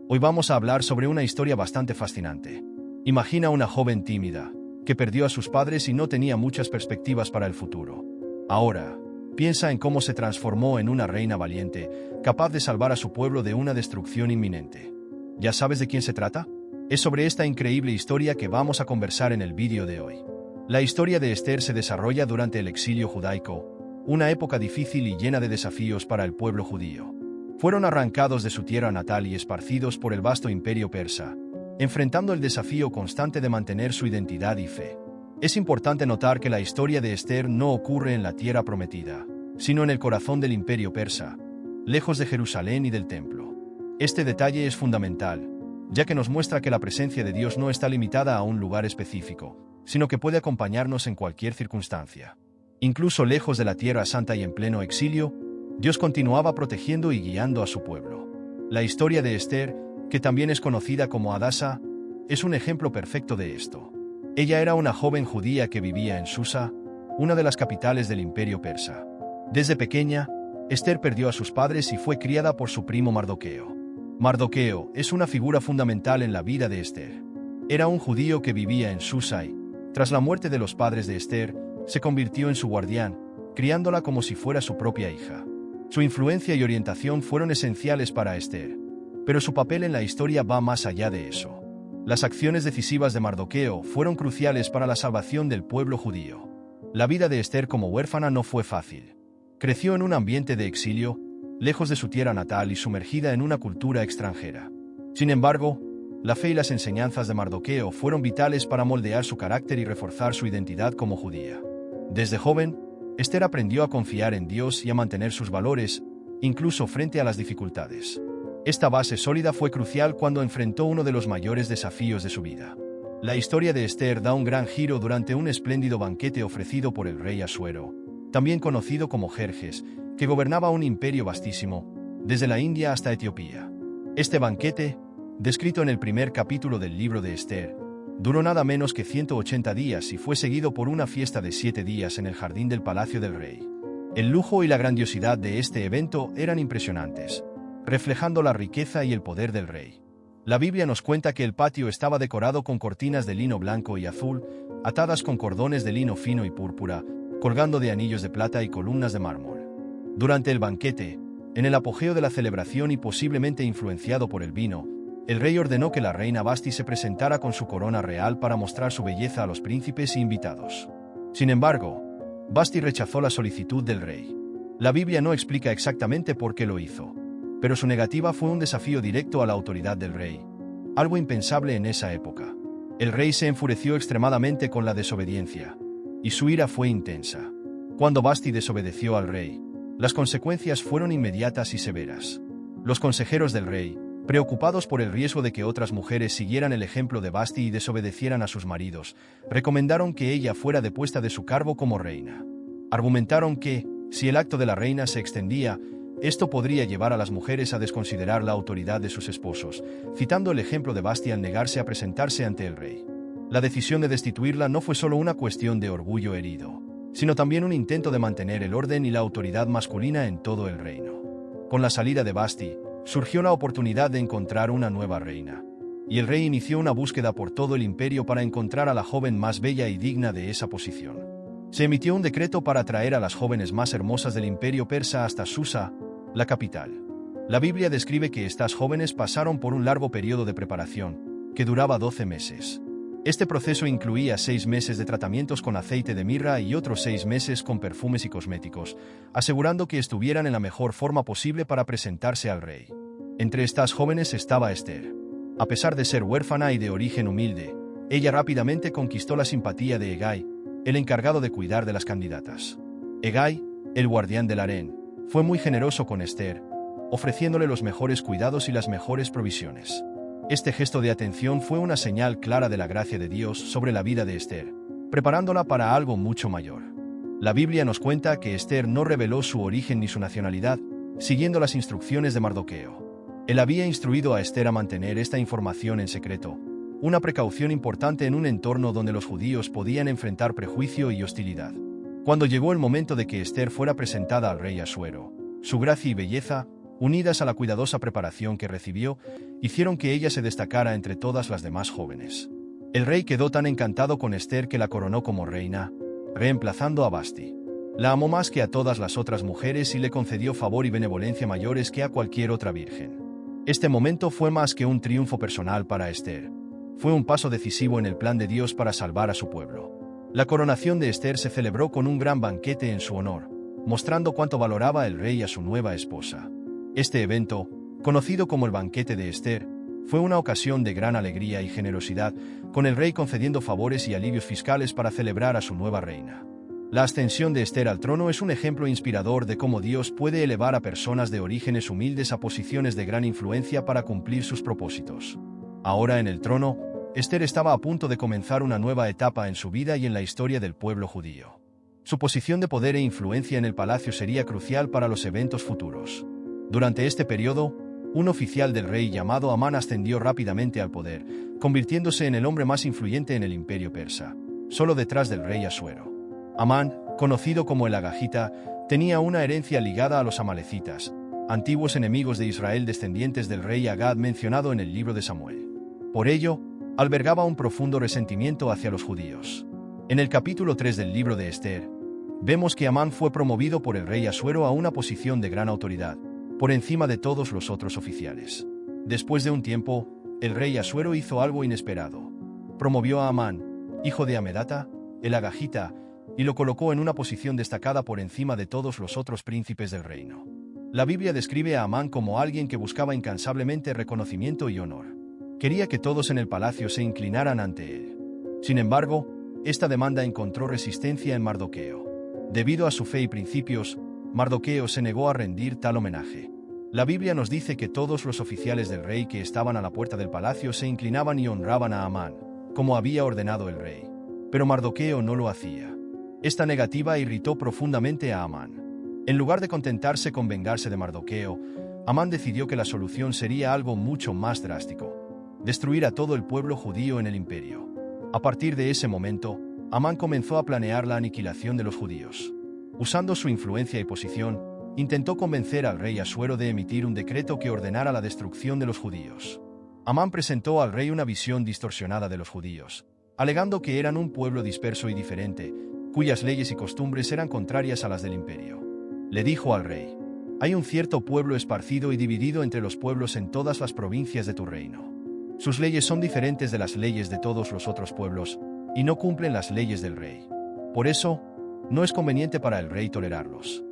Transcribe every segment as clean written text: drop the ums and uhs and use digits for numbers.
Hoy vamos a hablar sobre una historia bastante fascinante. Imagina una joven tímida, que perdió a sus padres y no tenía muchas perspectivas para el futuro. Ahora, piensa en cómo se transformó en una reina valiente, capaz de salvar a su pueblo de una destrucción inminente. ¿Ya sabes de quién se trata? Es sobre esta increíble historia que vamos a conversar en el vídeo de hoy. La historia de Esther se desarrolla durante el exilio judaico, una época difícil y llena de desafíos para el pueblo judío. Fueron arrancados de su tierra natal y esparcidos por el vasto imperio persa, enfrentando el desafío constante de mantener su identidad y fe. Es importante notar que la historia de Esther no ocurre en la tierra prometida, sino en el corazón del imperio persa, lejos de Jerusalén y del templo. Este detalle es fundamental, ya que nos muestra que la presencia de Dios no está limitada a un lugar específico, sino que puede acompañarnos en cualquier circunstancia. Incluso lejos de la Tierra Santa y en pleno exilio, Dios continuaba protegiendo y guiando a su pueblo. La historia de Esther, que también es conocida como Hadasa, es un ejemplo perfecto de esto. Ella era una joven judía que vivía en Susa, una de las capitales del imperio persa. Desde pequeña, Esther perdió a sus padres y fue criada por su primo Mardoqueo. Mardoqueo es una figura fundamental en la vida de Esther. Era un judío que vivía en Susa y, tras la muerte de los padres de Esther, se convirtió en su guardián, criándola como si fuera su propia hija. Su influencia y orientación fueron esenciales para Esther, pero su papel en la historia va más allá de eso. Las acciones decisivas de Mardoqueo fueron cruciales para la salvación del pueblo judío. La vida de Esther como huérfana no fue fácil. Creció en un ambiente de exilio, lejos de su tierra natal y sumergida en una cultura extranjera. Sin embargo, la fe y las enseñanzas de Mardoqueo fueron vitales para moldear su carácter y reforzar su identidad como judía. Desde joven, Esther aprendió a confiar en Dios y a mantener sus valores, incluso frente a las dificultades. Esta base sólida fue crucial cuando enfrentó uno de los mayores desafíos de su vida. La historia de Esther da un gran giro durante un espléndido banquete ofrecido por el rey Asuero, también conocido como Jerjes, que gobernaba un imperio vastísimo, desde la India hasta Etiopía. Este banquete, descrito en el primer capítulo del libro de Esther, duró nada menos que 180 días y fue seguido por una fiesta de 7 días en el jardín del palacio del rey. El lujo y la grandiosidad de este evento eran impresionantes, reflejando la riqueza y el poder del rey. La Biblia nos cuenta que el patio estaba decorado con cortinas de lino blanco y azul, atadas con cordones de lino fino y púrpura, colgando de anillos de plata y columnas de mármol. Durante el banquete, en el apogeo de la celebración y posiblemente influenciado por el vino, el rey ordenó que la reina Vasti se presentara con su corona real para mostrar su belleza a los príncipes e invitados. Sin embargo, Vasti rechazó la solicitud del rey. La Biblia no explica exactamente por qué lo hizo, pero su negativa fue un desafío directo a la autoridad del rey, algo impensable en esa época. El rey se enfureció extremadamente con la desobediencia, y su ira fue intensa. Cuando Vasti desobedeció al rey, las consecuencias fueron inmediatas y severas. Los consejeros del rey, preocupados por el riesgo de que otras mujeres siguieran el ejemplo de Vasti y desobedecieran a sus maridos, recomendaron que ella fuera depuesta de su cargo como reina. Argumentaron que, si el acto de la reina se extendía, esto podría llevar a las mujeres a desconsiderar la autoridad de sus esposos, citando el ejemplo de Vasti al negarse a presentarse ante el rey. La decisión de destituirla no fue solo una cuestión de orgullo herido, sino también un intento de mantener el orden y la autoridad masculina en todo el reino. Con la salida de Vasti, surgió la oportunidad de encontrar una nueva reina, y el rey inició una búsqueda por todo el imperio para encontrar a la joven más bella y digna de esa posición. Se emitió un decreto para traer a las jóvenes más hermosas del imperio persa hasta Susa, la capital. La Biblia describe que estas jóvenes pasaron por un largo periodo de preparación, que duraba 12 meses. Este proceso incluía 6 meses de tratamientos con aceite de mirra y otros 6 meses con perfumes y cosméticos, asegurando que estuvieran en la mejor forma posible para presentarse al rey. Entre estas jóvenes estaba Esther. A pesar de ser huérfana y de origen humilde, ella rápidamente conquistó la simpatía de Hegai, el encargado de cuidar de las candidatas. Hegai, el guardián del harén, fue muy generoso con Esther, ofreciéndole los mejores cuidados y las mejores provisiones. Este gesto de atención fue una señal clara de la gracia de Dios sobre la vida de Esther, preparándola para algo mucho mayor. La Biblia nos cuenta que Esther no reveló su origen ni su nacionalidad, siguiendo las instrucciones de Mardoqueo. Él había instruido a Esther a mantener esta información en secreto, una precaución importante en un entorno donde los judíos podían enfrentar prejuicio y hostilidad. Cuando llegó el momento de que Esther fuera presentada al rey Asuero, su gracia y belleza, unidas a la cuidadosa preparación que recibió, hicieron que ella se destacara entre todas las demás jóvenes. El rey quedó tan encantado con Esther que la coronó como reina, reemplazando a Vasti. La amó más que a todas las otras mujeres y le concedió favor y benevolencia mayores que a cualquier otra virgen. Este momento fue más que un triunfo personal para Esther. Fue un paso decisivo en el plan de Dios para salvar a su pueblo. La coronación de Esther se celebró con un gran banquete en su honor, mostrando cuánto valoraba el rey a su nueva esposa. Este evento, conocido como el banquete de Esther, fue una ocasión de gran alegría y generosidad, con el rey concediendo favores y alivios fiscales para celebrar a su nueva reina. La ascensión de Esther al trono es un ejemplo inspirador de cómo Dios puede elevar a personas de orígenes humildes a posiciones de gran influencia para cumplir sus propósitos. Ahora en el trono, Esther estaba a punto de comenzar una nueva etapa en su vida y en la historia del pueblo judío. Su posición de poder e influencia en el palacio sería crucial para los eventos futuros. Durante este periodo, un oficial del rey llamado Amán ascendió rápidamente al poder, convirtiéndose en el hombre más influyente en el imperio persa, solo detrás del rey Asuero. Amán, conocido como el Agagita, tenía una herencia ligada a los amalecitas, antiguos enemigos de Israel descendientes del rey Agad mencionado en el libro de Samuel. Por ello, albergaba un profundo resentimiento hacia los judíos. En el capítulo 3 del libro de Esther, vemos que Amán fue promovido por el rey Asuero a una posición de gran autoridad, por encima de todos los otros oficiales. Después de un tiempo, el rey Asuero hizo algo inesperado. Promovió a Amán, hijo de Amedata, el Agagita, y lo colocó en una posición destacada por encima de todos los otros príncipes del reino. La Biblia describe a Amán como alguien que buscaba incansablemente reconocimiento y honor. Quería que todos en el palacio se inclinaran ante él. Sin embargo, esta demanda encontró resistencia en Mardoqueo. Debido a su fe y principios, Mardoqueo se negó a rendir tal homenaje. La Biblia nos dice que todos los oficiales del rey que estaban a la puerta del palacio se inclinaban y honraban a Amán, como había ordenado el rey. Pero Mardoqueo no lo hacía. Esta negativa irritó profundamente a Amán. En lugar de contentarse con vengarse de Mardoqueo, Amán decidió que la solución sería algo mucho más drástico: destruir a todo el pueblo judío en el imperio. A partir de ese momento, Amán comenzó a planear la aniquilación de los judíos. Usando su influencia y posición, intentó convencer al rey Asuero de emitir un decreto que ordenara la destrucción de los judíos. Amán presentó al rey una visión distorsionada de los judíos, alegando que eran un pueblo disperso y diferente, cuyas leyes y costumbres eran contrarias a las del imperio. Le dijo al rey: «Hay un cierto pueblo esparcido y dividido entre los pueblos en todas las provincias de tu reino. Sus leyes son diferentes de las leyes de todos los otros pueblos, y no cumplen las leyes del rey. Por eso, no es conveniente para el rey tolerarlos».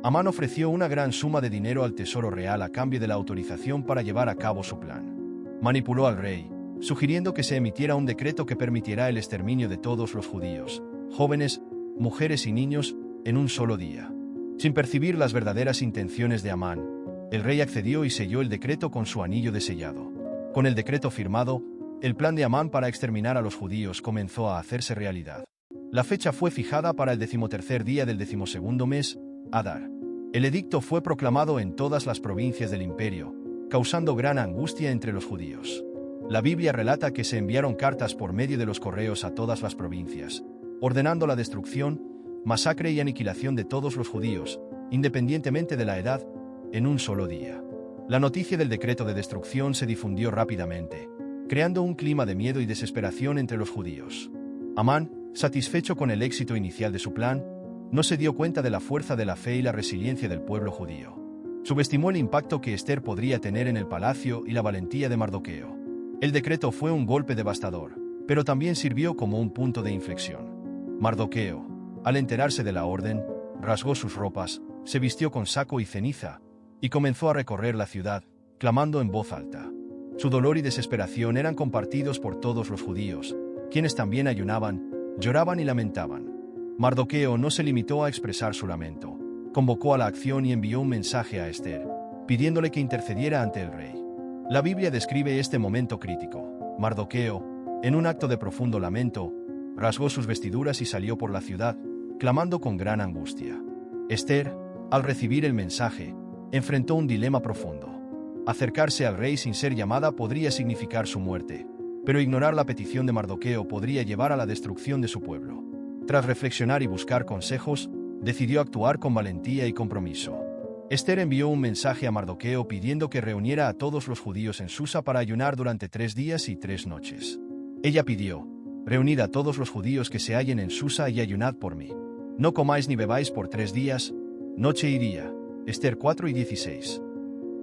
Amán ofreció una gran suma de dinero al tesoro real a cambio de la autorización para llevar a cabo su plan. Manipuló al rey, sugiriendo que se emitiera un decreto que permitiera el exterminio de todos los judíos, jóvenes, mujeres y niños, en un solo día. Sin percibir las verdaderas intenciones de Amán, el rey accedió y selló el decreto con su anillo de sellado. Con el decreto firmado, el plan de Amán para exterminar a los judíos comenzó a hacerse realidad. La fecha fue fijada para el 13º día del 12º mes, Adar. El edicto fue proclamado en todas las provincias del imperio, causando gran angustia entre los judíos. La Biblia relata que se enviaron cartas por medio de los correos a todas las provincias, ordenando la destrucción, masacre y aniquilación de todos los judíos, independientemente de la edad, en un solo día. La noticia del decreto de destrucción se difundió rápidamente, creando un clima de miedo y desesperación entre los judíos. Amán, satisfecho con el éxito inicial de su plan, no se dio cuenta de la fuerza de la fe y la resiliencia del pueblo judío. Subestimó el impacto que Esther podría tener en el palacio y la valentía de Mardoqueo. El decreto fue un golpe devastador, pero también sirvió como un punto de inflexión. Mardoqueo, al enterarse de la orden, rasgó sus ropas, se vistió con saco y ceniza, y comenzó a recorrer la ciudad, clamando en voz alta. Su dolor y desesperación eran compartidos por todos los judíos, quienes también ayunaban, lloraban y lamentaban. Mardoqueo no se limitó a expresar su lamento, convocó a la acción y envió un mensaje a Esther, pidiéndole que intercediera ante el rey. La Biblia describe este momento crítico. Mardoqueo, en un acto de profundo lamento, rasgó sus vestiduras y salió por la ciudad, clamando con gran angustia. Esther, al recibir el mensaje, enfrentó un dilema profundo. Acercarse al rey sin ser llamada podría significar su muerte, pero ignorar la petición de Mardoqueo podría llevar a la destrucción de su pueblo. Tras reflexionar y buscar consejos, decidió actuar con valentía y compromiso. Esther envió un mensaje a Mardoqueo pidiendo que reuniera a todos los judíos en Susa para ayunar durante 3 días y 3 noches. Ella pidió: reunid a todos los judíos que se hallen en Susa y ayunad por mí. No comáis ni bebáis por 3 días, noche y día. Esther 4:16.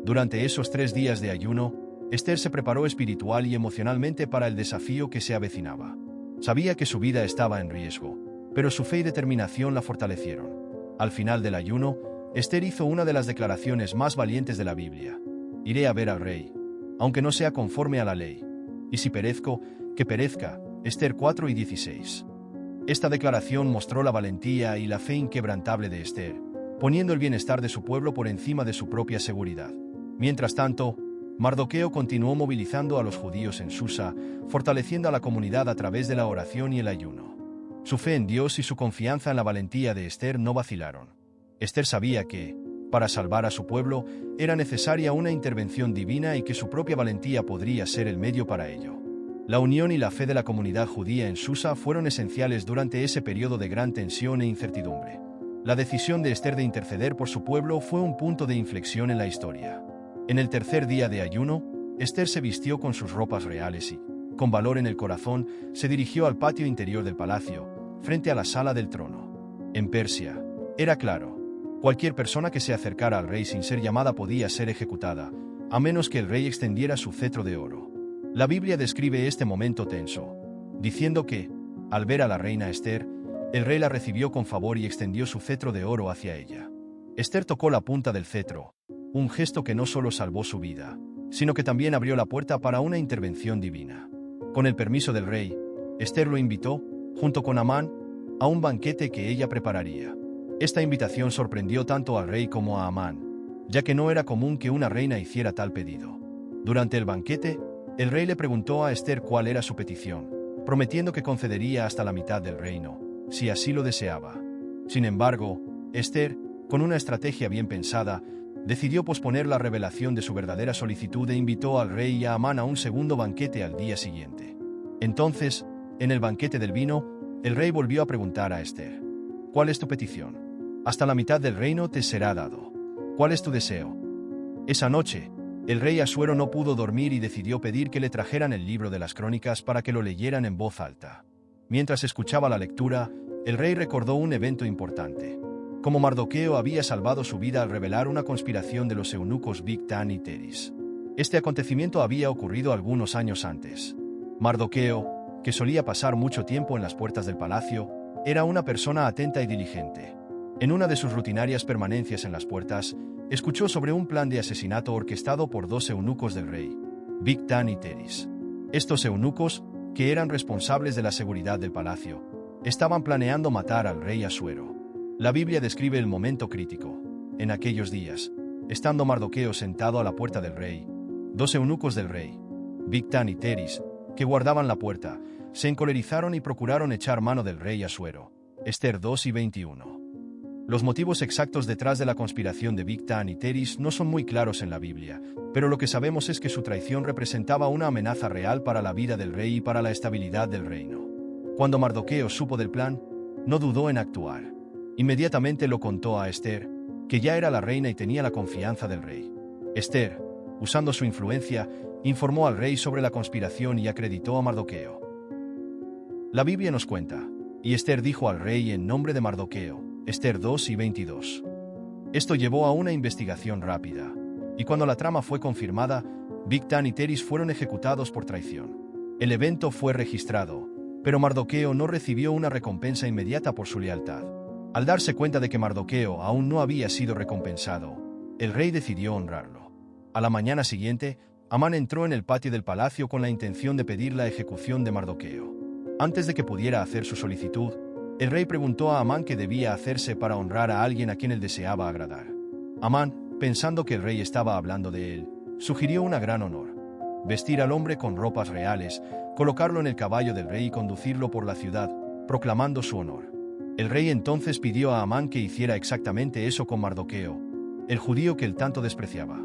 Durante esos 3 días de ayuno, Esther se preparó espiritual y emocionalmente para el desafío que se avecinaba. Sabía que su vida estaba en riesgo, pero su fe y determinación la fortalecieron. Al final del ayuno, Esther hizo una de las declaraciones más valientes de la Biblia: iré a ver al rey, aunque no sea conforme a la ley. Y si perezco, que perezca. Esther 4:16. Esta declaración mostró la valentía y la fe inquebrantable de Esther, poniendo el bienestar de su pueblo por encima de su propia seguridad. Mientras tanto, Mardoqueo continuó movilizando a los judíos en Susa, fortaleciendo a la comunidad a través de la oración y el ayuno. Su fe en Dios y su confianza en la valentía de Esther no vacilaron. Esther sabía que, para salvar a su pueblo, era necesaria una intervención divina y que su propia valentía podría ser el medio para ello. La unión y la fe de la comunidad judía en Susa fueron esenciales durante ese periodo de gran tensión e incertidumbre. La decisión de Esther de interceder por su pueblo fue un punto de inflexión en la historia. En el tercer día de ayuno, Esther se vistió con sus ropas reales y, con valor en el corazón, se dirigió al patio interior del palacio, frente a la sala del trono. En Persia, era claro: cualquier persona que se acercara al rey sin ser llamada podía ser ejecutada, a menos que el rey extendiera su cetro de oro. La Biblia describe este momento tenso, diciendo que, al ver a la reina Esther, el rey la recibió con favor y extendió su cetro de oro hacia ella. Esther tocó la punta del cetro, un gesto que no solo salvó su vida, sino que también abrió la puerta para una intervención divina. Con el permiso del rey, Esther lo invitó, junto con Amán, a un banquete que ella prepararía. Esta invitación sorprendió tanto al rey como a Amán, ya que no era común que una reina hiciera tal pedido. Durante el banquete, el rey le preguntó a Esther cuál era su petición, prometiendo que concedería hasta la mitad del reino, si así lo deseaba. Sin embargo, Esther, con una estrategia bien pensada, decidió posponer la revelación de su verdadera solicitud e invitó al rey y a Amán a un segundo banquete al día siguiente. Entonces, en el banquete del vino, el rey volvió a preguntar a Esther: ¿cuál es tu petición? Hasta la mitad del reino te será dado. ¿Cuál es tu deseo? Esa noche, el rey Asuero no pudo dormir y decidió pedir que le trajeran el libro de las crónicas para que lo leyeran en voz alta. Mientras escuchaba la lectura, el rey recordó un evento importante: cómo Mardoqueo había salvado su vida al revelar una conspiración de los eunucos Bigtán y Teris. Este acontecimiento había ocurrido algunos años antes. Mardoqueo, que solía pasar mucho tiempo en las puertas del palacio, era una persona atenta y diligente. En una de sus rutinarias permanencias en las puertas, escuchó sobre un plan de asesinato orquestado por 2 eunucos del rey, Bigtán y Teris. Estos eunucos, que eran responsables de la seguridad del palacio, estaban planeando matar al rey Asuero. La Biblia describe el momento crítico. En aquellos días, estando Mardoqueo sentado a la puerta del rey, 2 eunucos del rey, Bigtán y Teris, que guardaban la puerta, se encolerizaron y procuraron echar mano del rey Asuero. Esther 2:21. Los motivos exactos detrás de la conspiración de Bigtán y Teris no son muy claros en la Biblia, pero lo que sabemos es que su traición representaba una amenaza real para la vida del rey y para la estabilidad del reino. Cuando Mardoqueo supo del plan, no dudó en actuar. Inmediatamente lo contó a Esther, que ya era la reina y tenía la confianza del rey. Esther, usando su influencia, informó al rey sobre la conspiración y acreditó a Mardoqueo. La Biblia nos cuenta: y Esther dijo al rey en nombre de Mardoqueo, Esther 2:22. Esto llevó a una investigación rápida, y cuando la trama fue confirmada, Bigtán y Teris fueron ejecutados por traición. El evento fue registrado, pero Mardoqueo no recibió una recompensa inmediata por su lealtad. Al darse cuenta de que Mardoqueo aún no había sido recompensado, el rey decidió honrarlo. A la mañana siguiente, Amán entró en el patio del palacio con la intención de pedir la ejecución de Mardoqueo. Antes de que pudiera hacer su solicitud, el rey preguntó a Amán qué debía hacerse para honrar a alguien a quien él deseaba agradar. Amán, pensando que el rey estaba hablando de él, sugirió un gran honor: vestir al hombre con ropas reales, colocarlo en el caballo del rey y conducirlo por la ciudad, proclamando su honor. El rey entonces pidió a Amán que hiciera exactamente eso con Mardoqueo, el judío que él tanto despreciaba.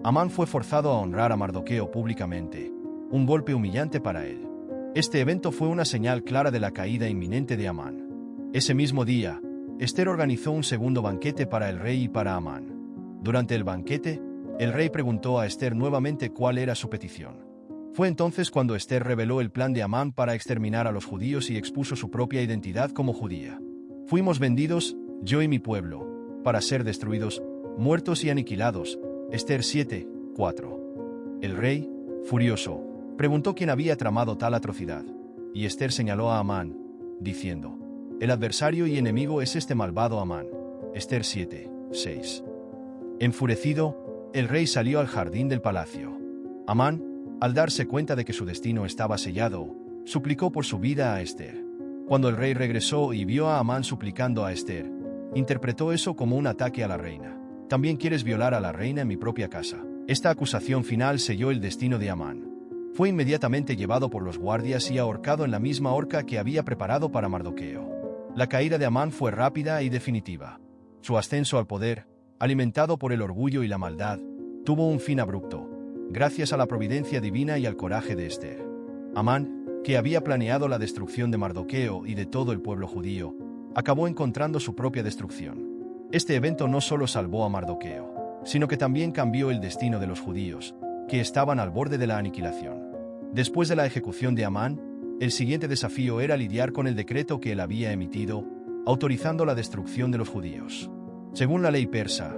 Amán fue forzado a honrar a Mardoqueo públicamente, un golpe humillante para él. Este evento fue una señal clara de la caída inminente de Amán. Ese mismo día, Esther organizó un segundo banquete para el rey y para Amán. Durante el banquete, el rey preguntó a Esther nuevamente cuál era su petición. Fue entonces cuando Esther reveló el plan de Amán para exterminar a los judíos y expuso su propia identidad como judía. Fuimos vendidos, yo y mi pueblo, para ser destruidos, muertos y aniquilados. Esther 7:4. El rey, furioso, preguntó quién había tramado tal atrocidad, y Esther señaló a Amán, diciendo: el adversario y enemigo es este malvado Amán. Esther 7:6. Enfurecido, el rey salió al jardín del palacio. Amán, al darse cuenta de que su destino estaba sellado, suplicó por su vida a Esther. Cuando el rey regresó y vio a Amán suplicando a Esther, interpretó eso como un ataque a la reina. También quieres violar a la reina en mi propia casa. Esta acusación final selló el destino de Amán. Fue inmediatamente llevado por los guardias y ahorcado en la misma horca que había preparado para Mardoqueo. La caída de Amán fue rápida y definitiva. Su ascenso al poder, alimentado por el orgullo y la maldad, tuvo un fin abrupto, gracias a la providencia divina y al coraje de Esther. Amán, que había planeado la destrucción de Mardoqueo y de todo el pueblo judío, acabó encontrando su propia destrucción. Este evento no solo salvó a Mardoqueo, sino que también cambió el destino de los judíos, que estaban al borde de la aniquilación. Después de la ejecución de Amán, el siguiente desafío era lidiar con el decreto que él había emitido, autorizando la destrucción de los judíos. Según la ley persa,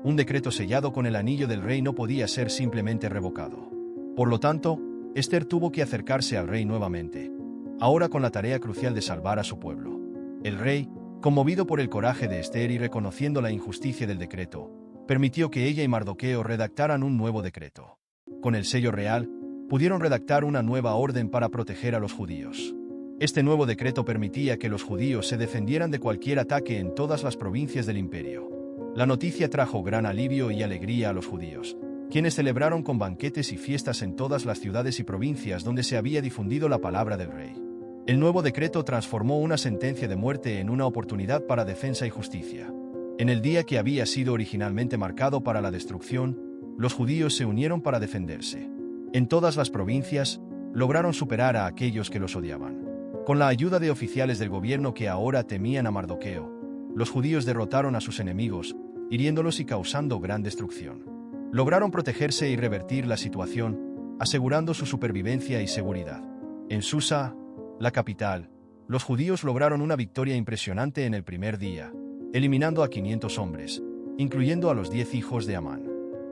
un decreto sellado con el anillo del rey no podía ser simplemente revocado. Por lo tanto, Esther tuvo que acercarse al rey nuevamente, ahora con la tarea crucial de salvar a su pueblo. El rey, conmovido por el coraje de Esther y reconociendo la injusticia del decreto, permitió que ella y Mardoqueo redactaran un nuevo decreto. Con el sello real, pudieron redactar una nueva orden para proteger a los judíos. Este nuevo decreto permitía que los judíos se defendieran de cualquier ataque en todas las provincias del imperio. La noticia trajo gran alivio y alegría a los judíos, quienes celebraron con banquetes y fiestas en todas las ciudades y provincias donde se había difundido la palabra del rey. El nuevo decreto transformó una sentencia de muerte en una oportunidad para defensa y justicia. En el día que había sido originalmente marcado para la destrucción, los judíos se unieron para defenderse. En todas las provincias, lograron superar a aquellos que los odiaban. Con la ayuda de oficiales del gobierno que ahora temían a Mardoqueo, los judíos derrotaron a sus enemigos, hiriéndolos y causando gran destrucción. Lograron protegerse y revertir la situación, asegurando su supervivencia y seguridad. En Susa, la capital, los judíos lograron una victoria impresionante en el primer día, eliminando a 500 hombres, incluyendo a los 10 hijos de Amán.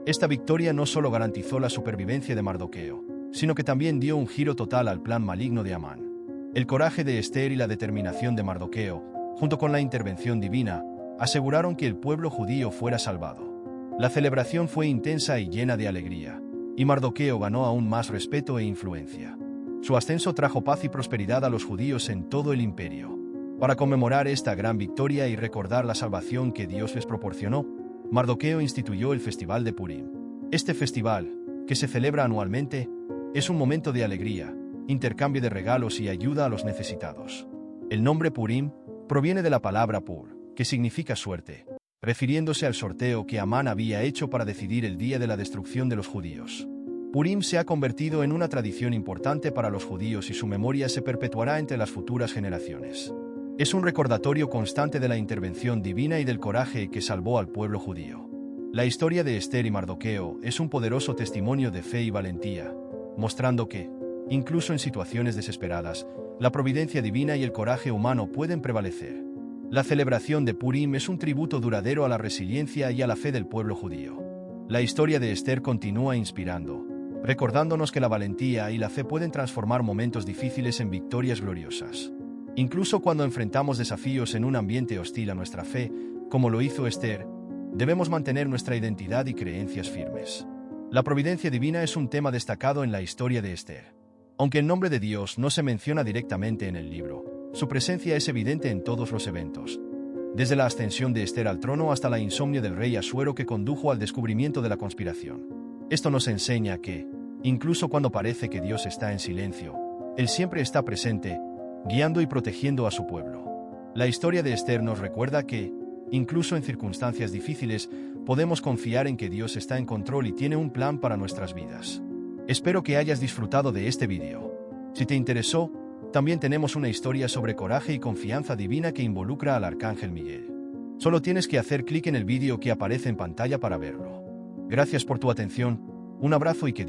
Esta victoria no solo garantizó la supervivencia de Mardoqueo, sino que también dio un giro total al plan maligno de Amán. El coraje de Esther y la determinación de Mardoqueo, junto con la intervención divina, aseguraron que el pueblo judío fuera salvado. La celebración fue intensa y llena de alegría, y Mardoqueo ganó aún más respeto e influencia. Su ascenso trajo paz y prosperidad a los judíos en todo el imperio. Para conmemorar esta gran victoria y recordar la salvación que Dios les proporcionó, Mardoqueo instituyó el Festival de Purim. Este festival, que se celebra anualmente, es un momento de alegría, intercambio de regalos y ayuda a los necesitados. El nombre Purim proviene de la palabra Pur, que significa suerte, refiriéndose al sorteo que Amán había hecho para decidir el día de la destrucción de los judíos. Purim se ha convertido en una tradición importante para los judíos y su memoria se perpetuará entre las futuras generaciones. Es un recordatorio constante de la intervención divina y del coraje que salvó al pueblo judío. La historia de Esther y Mardoqueo es un poderoso testimonio de fe y valentía, mostrando que, incluso en situaciones desesperadas, la providencia divina y el coraje humano pueden prevalecer. La celebración de Purim es un tributo duradero a la resiliencia y a la fe del pueblo judío. La historia de Esther continúa inspirando, recordándonos que la valentía y la fe pueden transformar momentos difíciles en victorias gloriosas. Incluso cuando enfrentamos desafíos en un ambiente hostil a nuestra fe, como lo hizo Esther, debemos mantener nuestra identidad y creencias firmes. La providencia divina es un tema destacado en la historia de Esther. Aunque el nombre de Dios no se menciona directamente en el libro, su presencia es evidente en todos los eventos. Desde la ascensión de Esther al trono hasta la insomnia del rey Asuero que condujo al descubrimiento de la conspiración. Esto nos enseña que, incluso cuando parece que Dios está en silencio, Él siempre está presente, guiando y protegiendo a su pueblo. La historia de Esther nos recuerda que, incluso en circunstancias difíciles, podemos confiar en que Dios está en control y tiene un plan para nuestras vidas. Espero que hayas disfrutado de este vídeo. Si te interesó, también tenemos una historia sobre coraje y confianza divina que involucra al arcángel Miguel. Solo tienes que hacer clic en el vídeo que aparece en pantalla para verlo. Gracias por tu atención, un abrazo y que